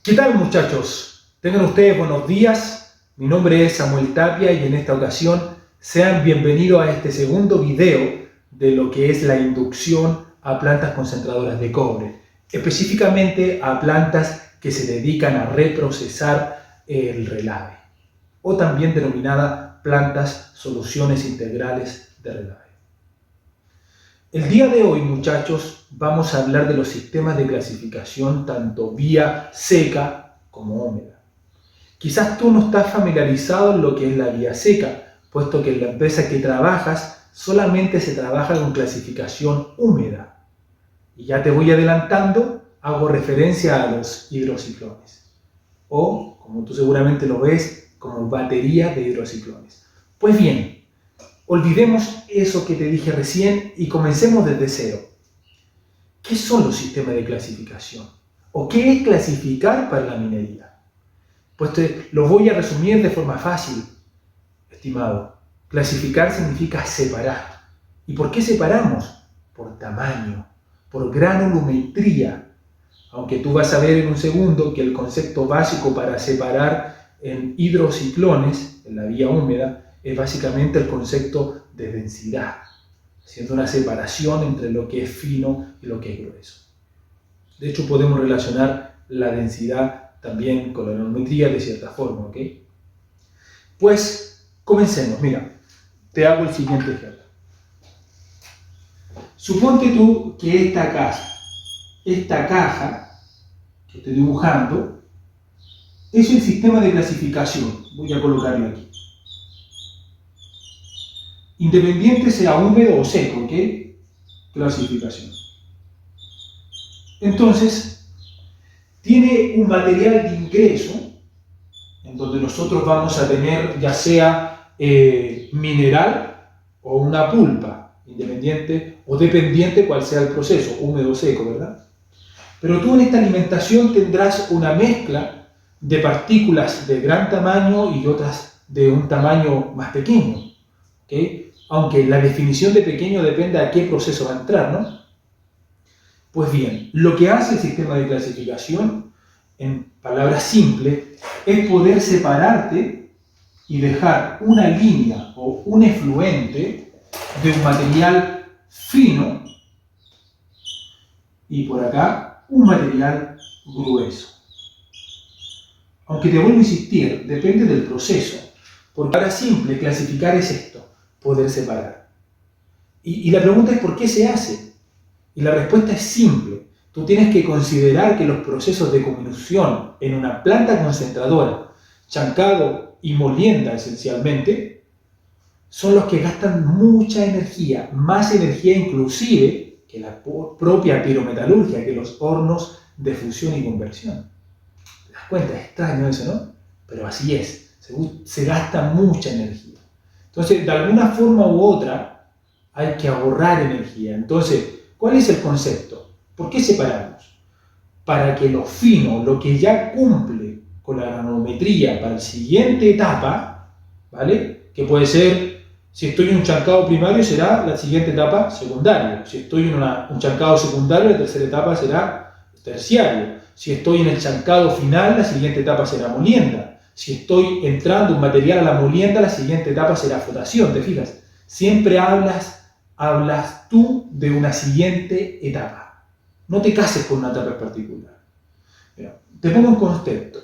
¿Qué tal, muchachos? Tengan ustedes buenos días. Mi nombre es Samuel Tapia y en esta ocasión sean bienvenidos a este segundo video de lo que es la inducción a plantas concentradoras de cobre, específicamente a plantas que se dedican a reprocesar el relave, o también denominada plantas soluciones integrales de relave. El día de hoy, muchachos, vamos a hablar de los sistemas de clasificación tanto vía seca como húmeda. Quizás tú no estás familiarizado en lo que es la vía seca, puesto que en la empresa que trabajas solamente se trabaja con clasificación húmeda. Y ya te voy adelantando, hago referencia a los hidrociclones, o, como tú seguramente lo ves, como batería de hidrociclones. Pues bien, olvidemos eso que te dije recién y comencemos desde cero. ¿Qué son los sistemas de clasificación? ¿O qué es clasificar para la minería? Pues te lo voy a resumir de forma fácil, estimado. Clasificar significa separar. ¿Y por qué separamos? Por tamaño, por granulometría. Aunque tú vas a ver en un segundo que el concepto básico para separar en hidrociclones, en la vía húmeda, es básicamente el concepto de densidad, haciendo una separación entre lo que es fino y lo que es grueso. De hecho, podemos relacionar la densidad también con la granulometría de cierta forma, ¿ok? Pues, comencemos. Mira, te hago el siguiente ejemplo. Suponte tú que esta caja que estoy dibujando, es el sistema de clasificación. Voy a colocarlo aquí. Independiente sea húmedo o seco, ¿ok? Clasificación. Entonces, tiene un material de ingreso en donde nosotros vamos a tener ya sea mineral o una pulpa, independiente o dependiente cual sea el proceso, húmedo o seco, ¿verdad? Pero tú en esta alimentación tendrás una mezcla de partículas de gran tamaño y otras de un tamaño más pequeño, ¿ok? Aunque la definición de pequeño depende a qué proceso va a entrar, ¿no? Pues bien, lo que hace el sistema de clasificación, en palabras simples, es poder separarte y dejar una línea o un efluente de un material fino y por acá un material grueso. Aunque te vuelvo a insistir, depende del proceso. Por palabras simples, clasificar es esto, poder separar. Y la pregunta es ¿por qué se hace? Y la respuesta es simple. Tú tienes que considerar que los procesos de comminución en una planta concentradora, chancado y molienda esencialmente, son los que gastan mucha energía, más energía inclusive que la propia pirometalurgia, que los hornos de fusión y conversión. ¿Te das cuenta? Es extraño eso, ¿no? Pero así es, se gasta mucha energía. Entonces, de alguna forma u otra, hay que ahorrar energía. Entonces, ¿cuál es el concepto? ¿Por qué separamos? Para que lo fino, lo que ya cumple con la granulometría para la siguiente etapa, ¿vale? Que puede ser, si estoy en un chancado primario, será la siguiente etapa secundario. Si estoy en un chancado secundario, la tercera etapa será terciario. Si estoy en el chancado final, la siguiente etapa será molienda. Si estoy entrando un material a la molienda, la siguiente etapa será flotación, ¿te fijas? Siempre hablas tú de una siguiente etapa. No te cases con una etapa en particular. Mira, te pongo un concepto.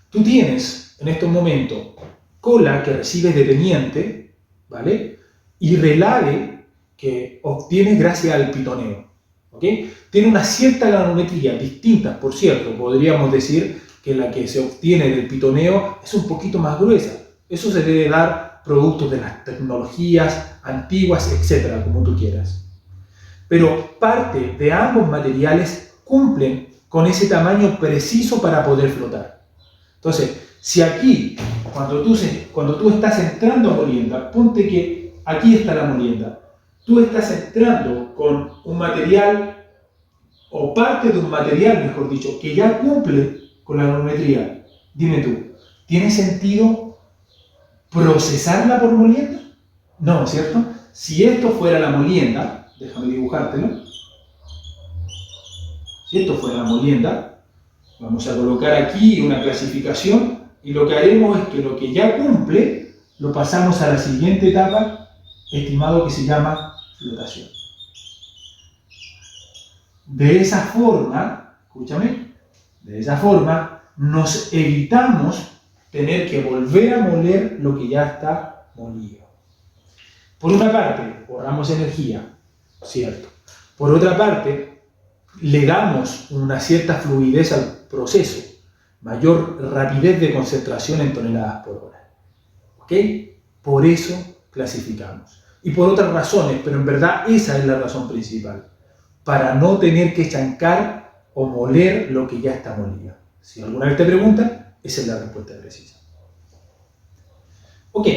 Tú tienes en estos momentos cola que recibes de teniente, ¿vale? Y relave que obtienes gracias al pitoneo, ¿ok? Tiene una cierta granulometría, distinta, por cierto. Podríamos decir que la que se obtiene del pitoneo es un poquito más gruesa. Eso se debe dar productos de las tecnologías antiguas, etcétera, como tú quieras. Pero parte de ambos materiales cumplen con ese tamaño preciso para poder flotar. Entonces, si aquí, cuando tú estás entrando a molienda, ponte que aquí está la molienda, tú estás entrando con un material, o parte de un material, mejor dicho, que ya cumple con la granulometría. Dime tú, ¿tiene sentido procesarla por molienda? No, ¿cierto? Si esto fuera la molienda, déjame dibujártelo. Si esto fuera la molienda, Vamos a colocar aquí una clasificación y lo que haremos es que lo que ya cumple lo pasamos a la siguiente etapa, estimado, que se llama flotación. De esa forma, escúchame, de esa forma nos evitamos tener que volver a moler lo que ya está molido. Por una parte, ahorramos energía, cierto. Por otra parte, le damos una cierta fluidez al proceso, mayor rapidez de concentración en toneladas por hora. ¿Ok? Por eso clasificamos. Y por otras razones, pero en verdad esa es la razón principal. Para no tener que chancar o moler lo que ya está molido. Si alguna vez te preguntan, esa es la respuesta precisa. Ok.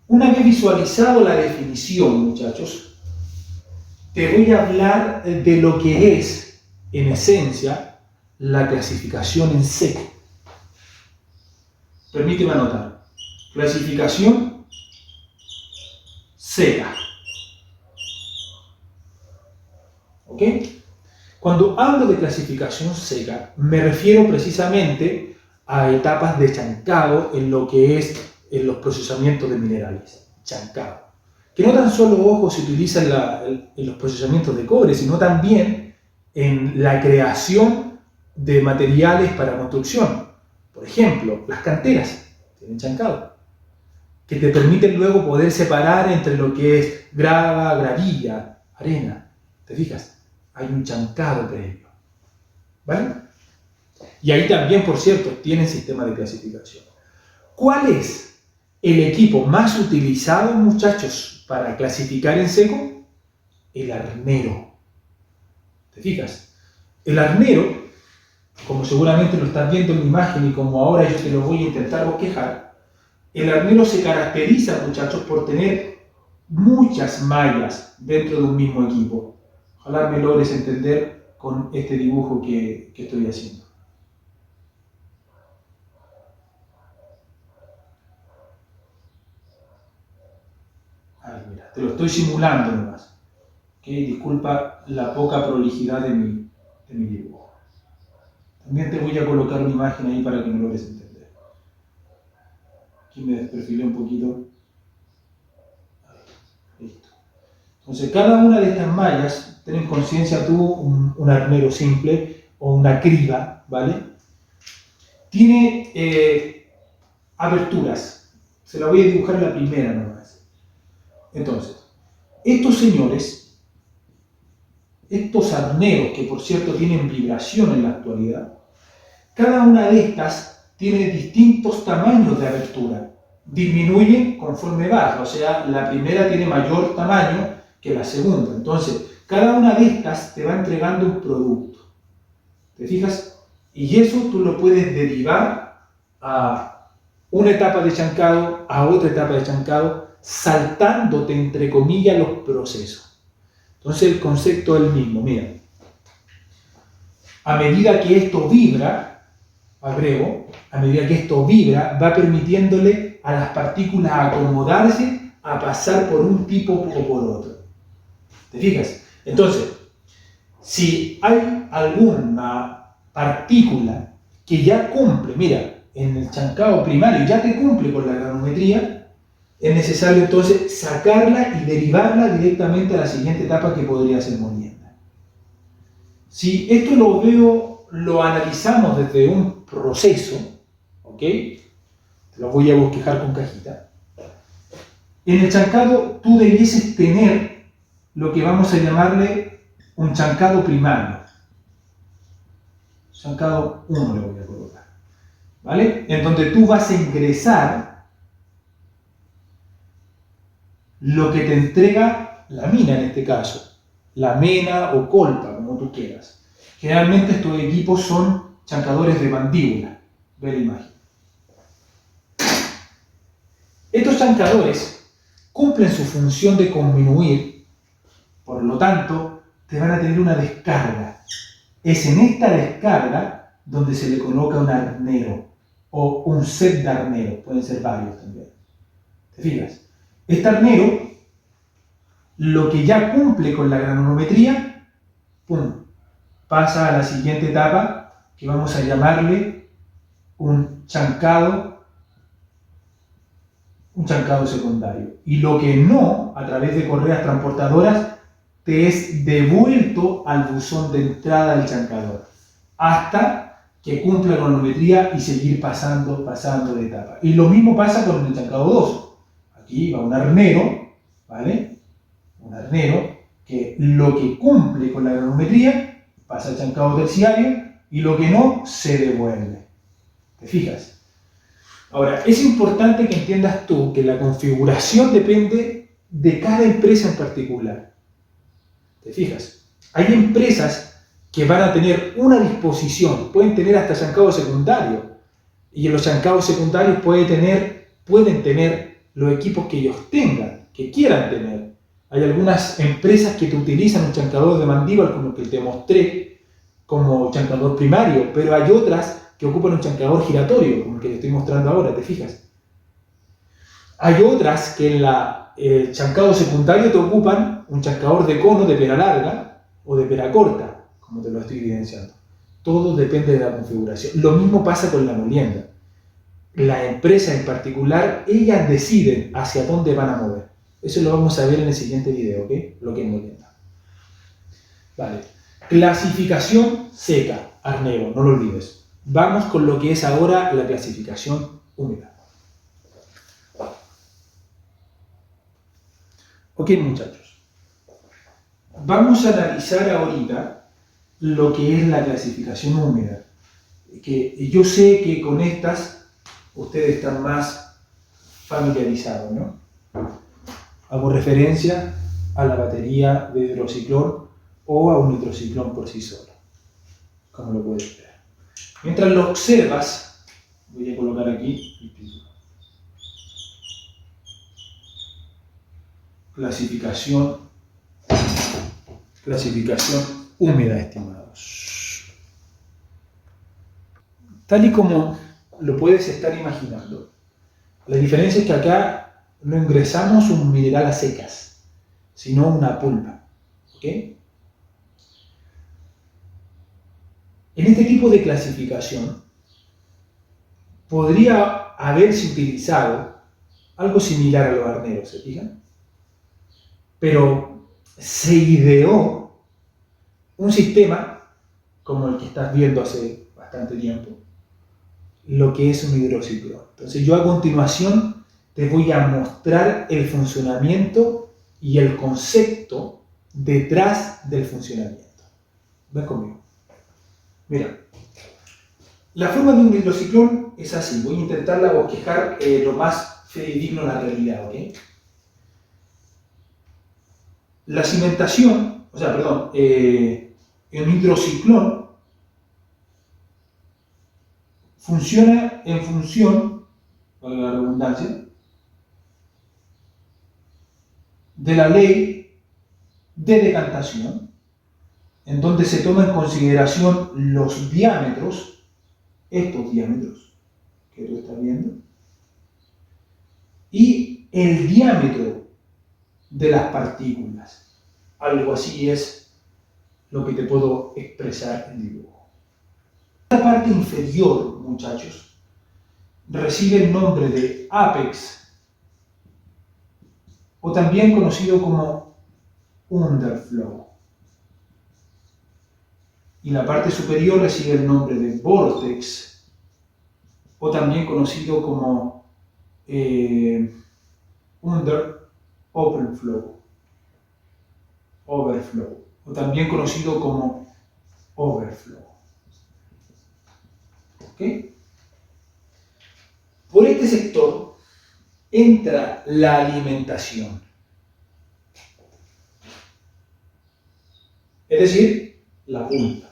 Una vez visualizado la definición, muchachos, te voy a hablar de lo que es, en esencia, la clasificación en seco. Permíteme anotar. Clasificación seca. ¿Ok? Cuando hablo de clasificación seca, me refiero precisamente a etapas de chancado en lo que es en los procesamientos de minerales. Chancado. Que no tan solo, ojo, se utiliza en los procesamientos de cobre, sino también en la creación de materiales para construcción. Por ejemplo, las canteras tienen chancado, que te permiten luego poder separar entre lo que es grava, gravilla, arena. ¿Te fijas? Hay un chancado previo. ¿Vale? Y ahí también, por cierto, tienen sistema de clasificación. ¿Cuál es el equipo más utilizado, muchachos, para clasificar en seco? El arnero. ¿Te fijas? El arnero, como seguramente lo estás viendo en la imagen y como ahora yo te lo voy a intentar bosquejar, el arnero se caracteriza, muchachos, por tener muchas mallas dentro de un mismo equipo. Ojalá me logres entender con este dibujo que estoy haciendo. Ahí, mira, te lo estoy simulando nomás. ¿Okay? Disculpa la poca prolijidad de mi dibujo. También te voy a colocar una imagen ahí para que me logres entender. Aquí me desperfilé un poquito. Ahí, listo. Entonces, cada una de estas mallas, ten en conciencia tú un arnero simple o una criba, ¿vale? Tiene aberturas. Se la voy a dibujar en la primera nomás. Entonces, estos señores, estos arneros, que por cierto tienen vibración en la actualidad, cada una de estas tiene distintos tamaños de abertura. Disminuyen conforme baja, o sea, la primera tiene mayor tamaño que la segunda. Entonces, cada una de estas te va entregando un producto. ¿Te fijas? Y eso tú lo puedes derivar a una etapa de chancado, a otra etapa de chancado, saltándote, entre comillas, los procesos. Entonces, el concepto es el mismo. Mira, a medida que esto vibra, agrego, a medida que esto vibra, va permitiéndole a las partículas acomodarse a pasar por un tipo o por otro. ¿Te fijas? Entonces, si hay alguna partícula que ya cumple, mira, en el chancado primario ya te cumple con la granometría, es necesario entonces sacarla y derivarla directamente a la siguiente etapa que podría ser molienda. Si esto lo analizamos desde un proceso, ¿ok? Te lo voy a bosquejar con cajita. En el chancado tú debieses tener lo que vamos a llamarle un chancado primario. Chancado 1 le voy a colocar. ¿Vale? En donde tú vas a ingresar lo que te entrega la mina en este caso. La mena o colpa, como tú quieras. Generalmente estos equipos son chancadores de mandíbula. Ve la imagen. Estos chancadores cumplen su función de conminuir, por lo tanto, te van a tener una descarga. Es en esta descarga donde se le coloca un arnero o un set de arneros, pueden ser varios también. ¿Te fijas? Este arnero, lo que ya cumple con la granometría, ¡pum!, pasa a la siguiente etapa que vamos a llamarle un chancado secundario. Y lo que no, a través de correas transportadoras, te es devuelto al buzón de entrada del chancador, hasta que cumpla la cronometría y seguir pasando de etapa. Y lo mismo pasa con el chancado 2. Aquí va un arnero, ¿vale? Un arnero que lo que cumple con la cronometría pasa al chancado terciario y lo que no se devuelve. ¿Te fijas? Ahora, es importante que entiendas tú que la configuración depende de cada empresa en particular. ¿Te fijas? Hay empresas que van a tener una disposición, pueden tener hasta chancado secundario, y en los chancados secundarios pueden tener los equipos que ellos tengan, que quieran tener. Hay algunas empresas que te utilizan un chancador de mandíbula, como el que te mostré, como chancador primario, pero hay otras que ocupan un chancador giratorio, como el que te estoy mostrando ahora, ¿te fijas? Hay otras que en el chancado secundario te ocupan un chancador de cono de pera larga o de pera corta, como te lo estoy evidenciando. Todo depende de la configuración. Lo mismo pasa con la molienda. La empresa en particular, ellas deciden hacia dónde van a mover. Eso lo vamos a ver en el siguiente video, ¿ok? Lo que es molienda. Vale. Clasificación seca, arnero, no lo olvides. Vamos con lo que es ahora la clasificación húmeda. Ok, muchachos. Vamos a analizar ahorita lo que es la clasificación húmeda. Que yo sé que con estas ustedes están más familiarizados, ¿no? Hago referencia a la batería de hidrociclón o a un hidrociclón por sí solo, como lo puedes ver. Mientras lo observas, voy a colocar aquí el título. Clasificación húmeda, estimados. Tal y como lo puedes estar imaginando, la diferencia es que acá no ingresamos un mineral a secas, sino una pulpa. ¿Ok? En este tipo de clasificación podría haberse utilizado algo similar a los arneros, ¿se fijan? Pero se ideó un sistema como el que estás viendo hace bastante tiempo, lo que es un hidrociclón. Entonces yo a continuación te voy a mostrar el funcionamiento y el concepto detrás del funcionamiento. Ven conmigo. Mira, la forma de un hidrociclón es así. Voy a intentarla bosquejar lo más fidedigno a la realidad, ¿ok? La cimentación, en un hidrociclón funciona en función, para la redundancia, de la ley de decantación, en donde se toma en consideración los diámetros, estos diámetros que tú estás viendo, y el diámetro de las partículas. Algo así es lo que te puedo expresar en dibujo. La parte inferior, muchachos, recibe el nombre de apex, o también conocido como underflow. Y la parte superior recibe el nombre de vortex, o también conocido como overflow, o también conocido como overflow. ¿Ok? Por este sector entra la alimentación. Es decir, la pulpa.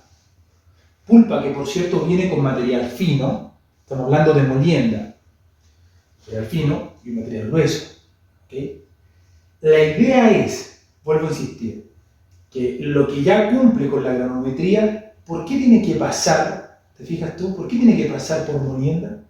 Pulpa que, por cierto, viene con material fino. Estamos hablando de molienda. Material fino y material grueso. ¿Okay? La idea es, vuelvo a insistir, que lo que ya cumple con la granometría, ¿por qué tiene que pasar? ¿Te fijas tú? ¿Por qué tiene que pasar por molienda?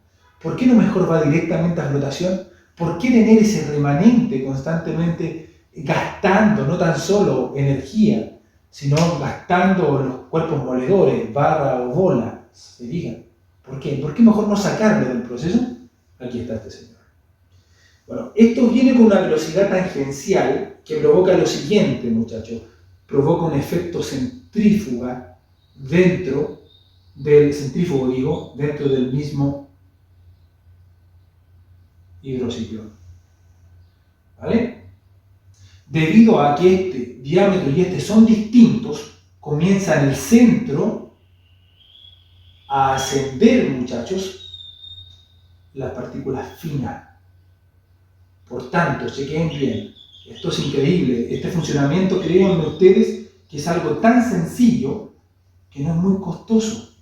¿Por qué no mejor va directamente a flotación? ¿Por qué tener ese remanente constantemente gastando no tan solo energía, sino gastando los cuerpos moledores, barra o bola? ¿Se fijan? ¿Por qué? ¿Por qué mejor no sacarlo del proceso? Aquí está este señor. Bueno, esto viene con una velocidad tangencial que provoca lo siguiente, muchachos. Provoca un efecto centrífuga dentro del mismo hidrociclón. ¿Vale? Debido a que este diámetro y este son distintos, comienza en el centro a ascender, muchachos, las partículas finas. Por tanto, chequen bien, esto es increíble, este funcionamiento, créanme ustedes, que es algo tan sencillo que no es muy costoso.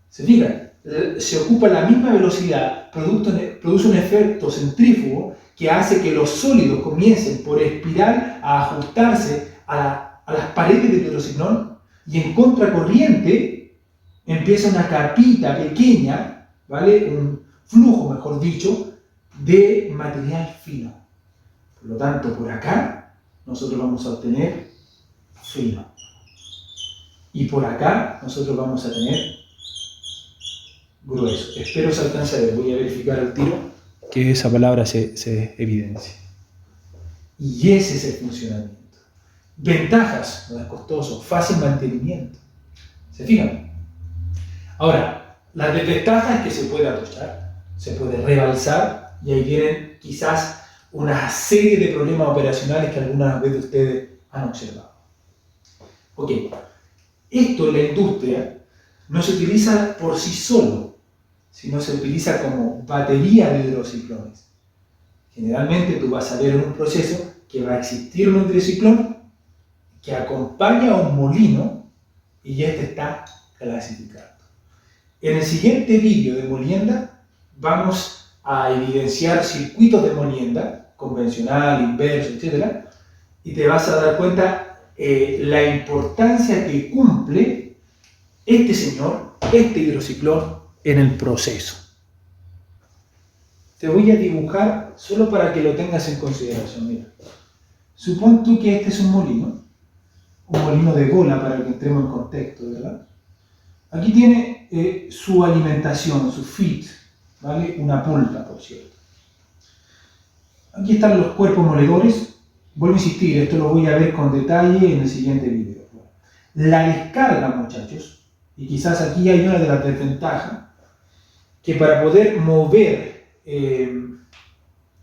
¿Se fijan? Se ocupa la misma velocidad, produce un efecto centrífugo que hace que los sólidos comiencen por espiral a ajustarse a las paredes del hidrociclón y en contracorriente empieza una capita pequeña, ¿vale? Un flujo, mejor dicho, de material fino. Por lo tanto, por acá nosotros vamos a obtener fino. Y por acá nosotros vamos a tener grueso. Espero se alcance a ver. Voy a verificar al tiro que esa palabra se evidencia. Y ese es el funcionamiento. Ventajas, no es costoso, fácil mantenimiento. ¿Se fijan? Ahora, las desventajas es que se puede atochar, se puede rebalsar y ahí vienen quizás una serie de problemas operacionales que algunas veces ustedes han observado. Ok, esto en la industria no se utiliza por sí solo, sino se utiliza como batería de hidrociclones. Generalmente tú vas a ver en un proceso que va a existir un hidrociclón que acompaña a un molino y este está clasificado. En el siguiente vídeo de molienda vamos a evidenciar circuitos de molienda, convencional, inverso, etc. Y te vas a dar cuenta la importancia que cumple este señor, este hidrociclón, en el proceso. Te voy a dibujar solo para que lo tengas en consideración. Mira, supón tú que este es un molino de bola para que entremos en contexto, ¿verdad? Aquí tiene su alimentación, su feed, ¿vale? Una pulpa, por cierto. Aquí están los cuerpos moledores. Vuelvo a insistir, esto lo voy a ver con detalle en el siguiente video. La descarga, muchachos, y quizás aquí hay una de las desventajas, que para poder mover,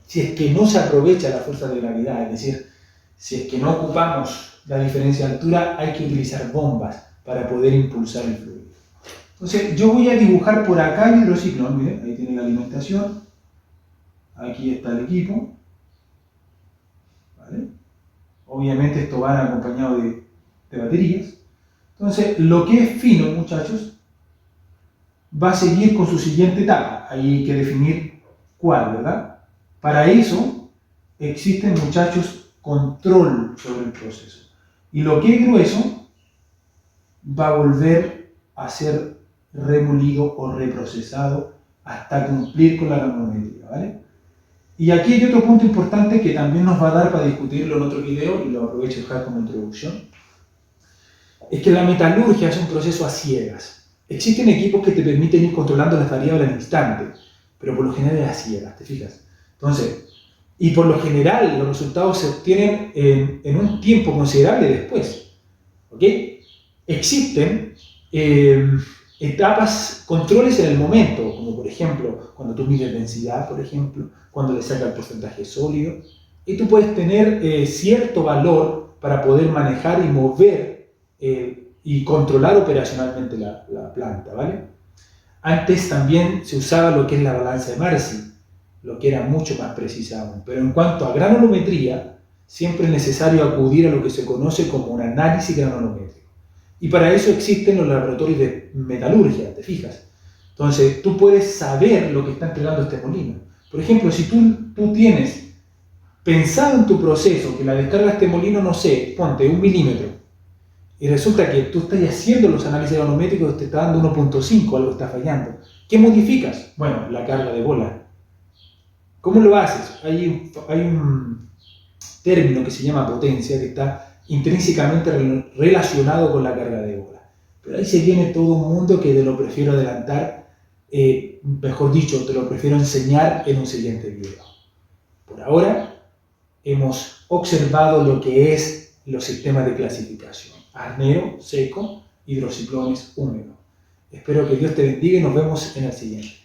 si es que no se aprovecha la fuerza de gravedad, es decir, si es que no ocupamos la diferencia de altura, hay que utilizar bombas para poder impulsar el fluido. Entonces, yo voy a dibujar por acá el hidrociclón, miren, ahí tiene la alimentación, aquí está el equipo, ¿vale? Obviamente esto va acompañado de baterías. Entonces, lo que es fino, muchachos, va a seguir con su siguiente etapa. Ahí hay que definir cuál, ¿verdad? Para eso existen, muchachos, control sobre el proceso. Y lo que es grueso va a volver a ser remolido o reprocesado hasta cumplir con la granulometría, ¿vale? Y aquí hay otro punto importante que también nos va a dar para discutirlo en otro video, y lo aprovecho de dejar como introducción. Es que la metalurgia es un proceso a ciegas. Existen equipos que te permiten ir controlando las variables al instante, pero por lo general es a ciegas, ¿te fijas? Entonces, y por lo general los resultados se obtienen en un tiempo considerable después, ¿ok? Existen etapas, controles en el momento, como por ejemplo, cuando tú mides densidad, por ejemplo, cuando le sacas el porcentaje sólido, y tú puedes tener cierto valor para poder manejar y mover y controlar operacionalmente la planta, ¿vale? Antes también se usaba lo que es la balanza de Marcy, lo que era mucho más precisa aún. Pero en cuanto a granulometría, siempre es necesario acudir a lo que se conoce como un análisis granulométrico. Y para eso existen los laboratorios de metalurgia, ¿te fijas? Entonces, tú puedes saber lo que está entregando este molino. Por ejemplo, si tú tienes pensado en tu proceso que la descarga de este molino, no sé, ponte 1 milímetro, y resulta que tú estás haciendo los análisis granulométricos, te está dando 1.5, algo está fallando. ¿Qué modificas? Bueno, la carga de bola. ¿Cómo lo haces? Hay un término que se llama potencia que está intrínsecamente relacionado con la carga de bola. Pero ahí se viene todo un mundo que te lo prefiero adelantar, mejor dicho, te lo prefiero enseñar en un siguiente video. Por ahora hemos observado lo que es los sistemas de clasificación: arnero, seco, hidrociclones, húmedo. Espero que Dios te bendiga y nos vemos en el siguiente.